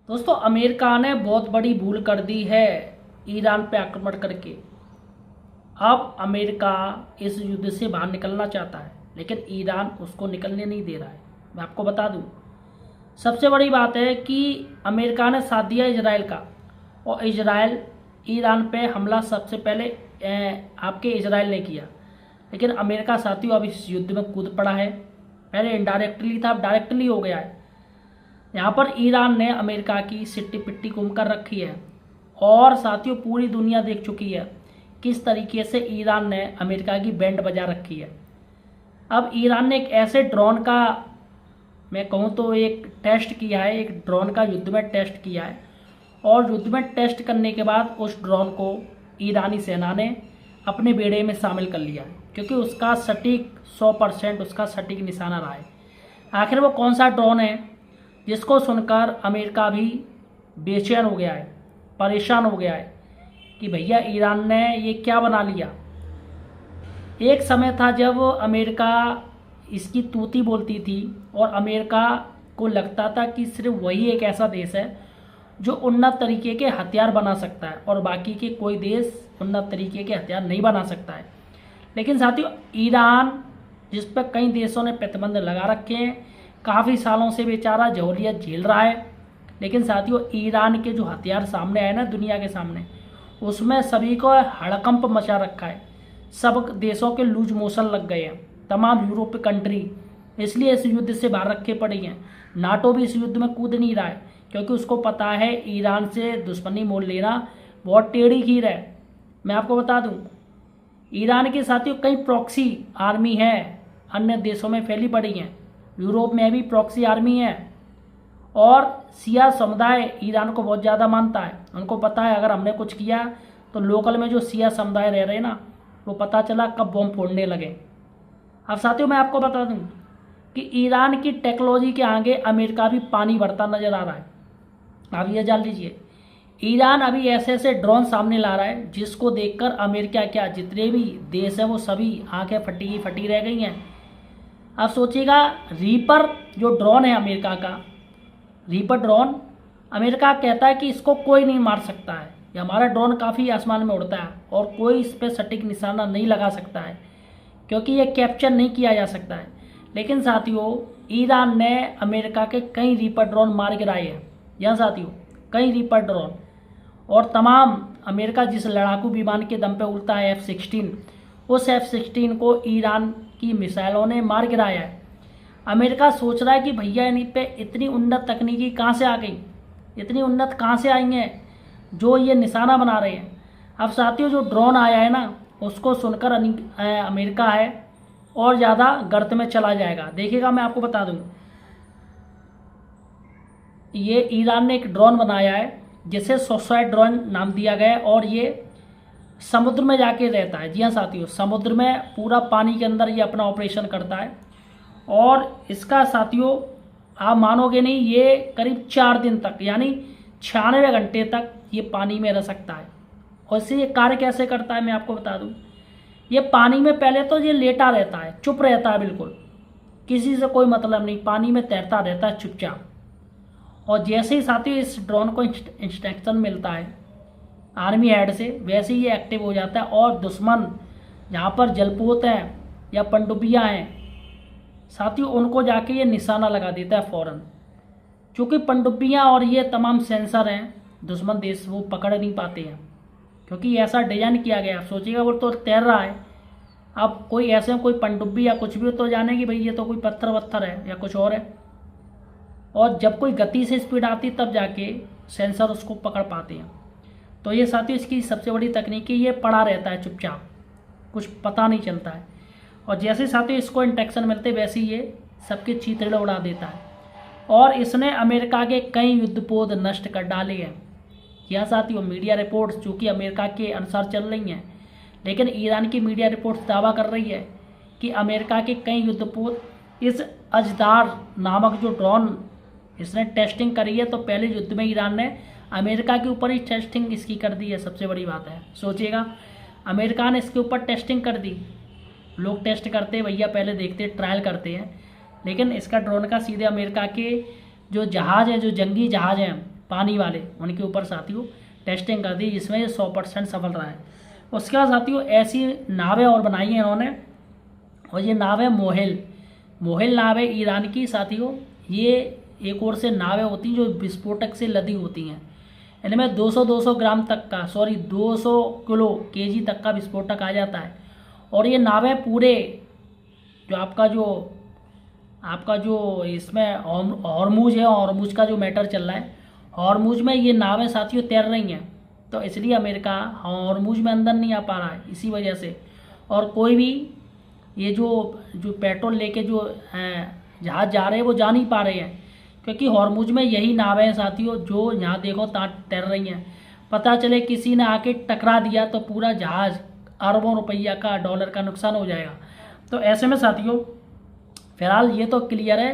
दोस्तों, अमेरिका ने बहुत बड़ी भूल कर दी है ईरान पे आक्रमण करके। अब अमेरिका इस युद्ध से बाहर निकलना चाहता है, लेकिन ईरान उसको निकलने नहीं दे रहा है। मैं आपको बता दूं, सबसे बड़ी बात है कि अमेरिका ने साथ दिया इजराइल का, और इजराइल ईरान पे हमला सबसे पहले आपके इजराइल ने किया। लेकिन अमेरिका साथियों अब इस युद्ध में कूद पड़ा है। पहले इनडायरेक्टली था, अब डायरेक्टली हो गया है। यहाँ पर ईरान ने अमेरिका की सिट्टी पिट्टी गुम कर रखी है, और साथियों पूरी दुनिया देख चुकी है किस तरीके से ईरान ने अमेरिका की बैंड बजा रखी है। अब ईरान ने एक ऐसे ड्रोन का, मैं कहूँ तो एक टेस्ट किया है, एक ड्रोन का युद्ध में टेस्ट किया है, और युद्ध में टेस्ट करने के बाद उस ड्रोन को ईरानी सेना ने अपने बेड़े में शामिल कर लिया है, क्योंकि उसका सटीक 100% उसका सटीक निशाना रहा है। आखिर वो कौन सा ड्रोन है जिसको सुनकर अमेरिका भी बेचैन हो गया है, परेशान हो गया है कि भैया ईरान ने ये क्या बना लिया। एक समय था जब अमेरिका इसकी तूती बोलती थी, और अमेरिका को लगता था कि सिर्फ वही एक ऐसा देश है जो उन्नत तरीके के हथियार बना सकता है, और बाकी के कोई देश उन्नत तरीके के हथियार नहीं बना सकता है। लेकिन साथियों, ईरान जिस पर कई देशों ने प्रतिबंध लगा रखे हैं, काफ़ी सालों से बेचारा जहूलियत झेल रहा है। लेकिन साथियों, ईरान के जो हथियार सामने आए ना दुनिया के सामने, उसमें सभी को हड़कंप मचा रखा है। सब देशों के लूज मोशन लग गए हैं। तमाम यूरोपीय कंट्री इसलिए इस युद्ध से बाहर रखे पड़ी हैं। नाटो भी इस युद्ध में कूद नहीं रहा है, क्योंकि उसको पता है ईरान से दुश्मनी मोल लेना बहुत टेढ़ी खीर है। मैं आपको बता दूं, ईरान के साथियों कई प्रॉक्सी आर्मी है अन्य देशों में फैली पड़ी हैं। यूरोप में भी प्रॉक्सी आर्मी है, और शिया समुदाय ईरान को बहुत ज़्यादा मानता है। उनको पता है अगर हमने कुछ किया तो लोकल में जो शिया समुदाय रह रहे हैं ना, वो पता चला कब बम फोड़ने लगे। अब साथियों मैं आपको बता दूं कि ईरान की टेक्नोलॉजी के आगे अमेरिका भी पानी भरता नजर आ रहा है। आप ये जान लीजिए, ईरान अभी ऐसे ऐसे ड्रोन सामने ला रहा है जिसको देखकर अमेरिका क्या जितने भी देश हैं वो सभी आंखें फटी फटी रह गई हैं। अब सोचिएगा, रीपर जो ड्रोन है अमेरिका का, रीपर ड्रोन, अमेरिका कहता है कि इसको कोई नहीं मार सकता है, ये हमारा ड्रोन काफ़ी आसमान में उड़ता है और कोई इस पर सटीक निशाना नहीं लगा सकता है, क्योंकि ये कैप्चर नहीं किया जा सकता है। लेकिन साथियों, ईरान ने अमेरिका के कई रीपर ड्रोन मार गिराए हैं। यहाँ साथियों कई रीपर ड्रोन, और तमाम अमेरिका जिस लड़ाकू विमान के दम पे उड़ता है F-16, उस F-16 को ईरान की मिसाइलों ने मार गिराया है। अमेरिका सोच रहा है कि भैया इन पे इतनी उन्नत तकनीकी कहाँ से आ गई, इतनी उन्नत कहाँ से आई हैं जो ये निशाना बना रहे हैं। अब साथियों जो ड्रोन आया है ना, उसको सुनकर अमेरिका है और ज़्यादा गर्त में चला जाएगा। देखिएगा, मैं आपको बता दूँ, ये ईरान ने एक ड्रोन बनाया है जिसे सोसाइट ड्रोन नाम दिया गया है, और ये समुद्र में जाके रहता है। जी हाँ साथियों, समुद्र में पूरा पानी के अंदर ये अपना ऑपरेशन करता है, और इसका साथियों आप मानोगे नहीं, ये करीब 4 दिन तक यानी 96 घंटे तक ये पानी में रह सकता है। और इससे ये कार्य कैसे करता है मैं आपको बता दूं, ये पानी में पहले तो ये लेटा रहता है, चुप रहता है, बिल्कुल किसी से कोई मतलब नहीं, पानी में तैरता रहता है चुपचाप। और जैसे ही साथियों इस ड्रोन को इंस्ट्रक्शन मिलता है आर्मी हेड से, वैसे ही ये एक्टिव हो जाता है, और दुश्मन जहाँ पर जलपोत हैं या पनडुब्बियाँ हैं साथियों, उनको जाके ये निशाना लगा देता है फ़ौरन। क्योंकि पनडुब्बियाँ और ये तमाम सेंसर हैं, दुश्मन देश वो पकड़ नहीं पाते हैं, क्योंकि ऐसा डिजाइन किया गया। आप सोचिएगा, वो तो तैर रहा है, अब कोई ऐसे कोई पनडुब्बी या कुछ भी तो जाने कि भाई ये तो कोई पत्थर वत्थर है या कुछ और है, और जब कोई गति से स्पीड आती तब जाके सेंसर उसको पकड़ पाते हैं। तो ये साथियों इसकी सबसे बड़ी तकनीक है, ये पड़ा रहता है चुपचाप, कुछ पता नहीं चलता है, और जैसे साथियों इसको इंस्ट्रक्शन मिलते वैसे ही ये सबके चीथड़े उड़ा देता है। और इसने अमेरिका के कई युद्धपोत नष्ट कर डाले हैं। यह साथियों मीडिया रिपोर्ट्स जो कि अमेरिका के अनुसार चल रही हैं, लेकिन ईरान की मीडिया रिपोर्ट्स दावा कर रही है कि अमेरिका के कई युद्धपोत इस अजदार नामक जो ड्रोन इसने टेस्टिंग करी है, तो पहले युद्ध में ईरान ने अमेरिका के ऊपर ही टेस्टिंग इसकी कर दी है। सबसे बड़ी बात है, सोचिएगा, अमेरिका ने इसके ऊपर टेस्टिंग कर दी। लोग टेस्ट करते भैया, पहले देखते ट्रायल करते हैं, लेकिन इसका ड्रोन का सीधे अमेरिका के जो जहाज़ हैं, जो जंगी जहाज़ हैं, पानी वाले, उनके ऊपर साथियों टेस्टिंग कर दी, जिसमें ये 100% सफल रहा है। उसके बाद साथियों ऐसी नावें और बनाई हैं इन्होंने, और ये नाव है मोहिल नाव है ईरान की साथियों। ये एक और से नावें होती हैं जो विस्फोटक से लदी होती हैं। इनमें 200 ग्राम तक का 200 किलो केजी तक का विस्फोटक आ जाता है। और ये नावें पूरे जो आपका जो इसमें हॉर्मुज है, हॉर्मुज का जो मैटर चल रहा है, हॉर्मुज में ये नावें साथियों तैर रही हैं, तो इसलिए अमेरिका हॉर्मुज में अंदर नहीं आ पा रहा है इसी वजह से। और कोई भी ये जो पेट्रोल लेके जो जहाज जा रहे हैं वो जा नहीं पा रहे हैं, क्योंकि हॉर्मुज में यही नावें हैं साथियों जो यहाँ देखो तैर रही हैं। पता चले किसी ने आके टकरा दिया तो पूरा जहाज अरबों रुपया का, डॉलर का नुकसान हो जाएगा। तो ऐसे में साथियों फिलहाल ये तो क्लियर है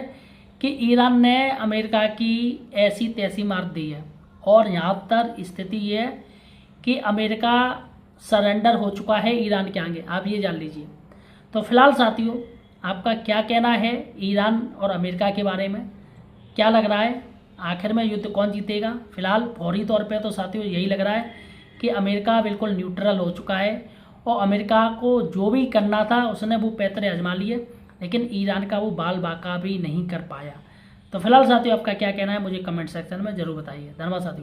कि ईरान ने अमेरिका की ऐसी तैसी मार दी है, और यहाँ पर स्थिति ये है कि अमेरिका सरेंडर हो चुका है ईरान के आगे, आप ये जान लीजिए। तो फिलहाल साथियों आपका क्या कहना है ईरान और अमेरिका के बारे में, क्या लग रहा है आखिर में युद्ध कौन जीतेगा? फिलहाल फौरी तौर पे तो साथियों यही लग रहा है कि अमेरिका बिल्कुल न्यूट्रल हो चुका है, और अमेरिका को जो भी करना था उसने वो पैतरे आजमा लिए, लेकिन ईरान का वो बाल बाका भी नहीं कर पाया। तो फिलहाल साथियों आपका क्या कहना है मुझे कमेंट सेक्शन में ज़रूर बताइए। धन्यवाद साथियों।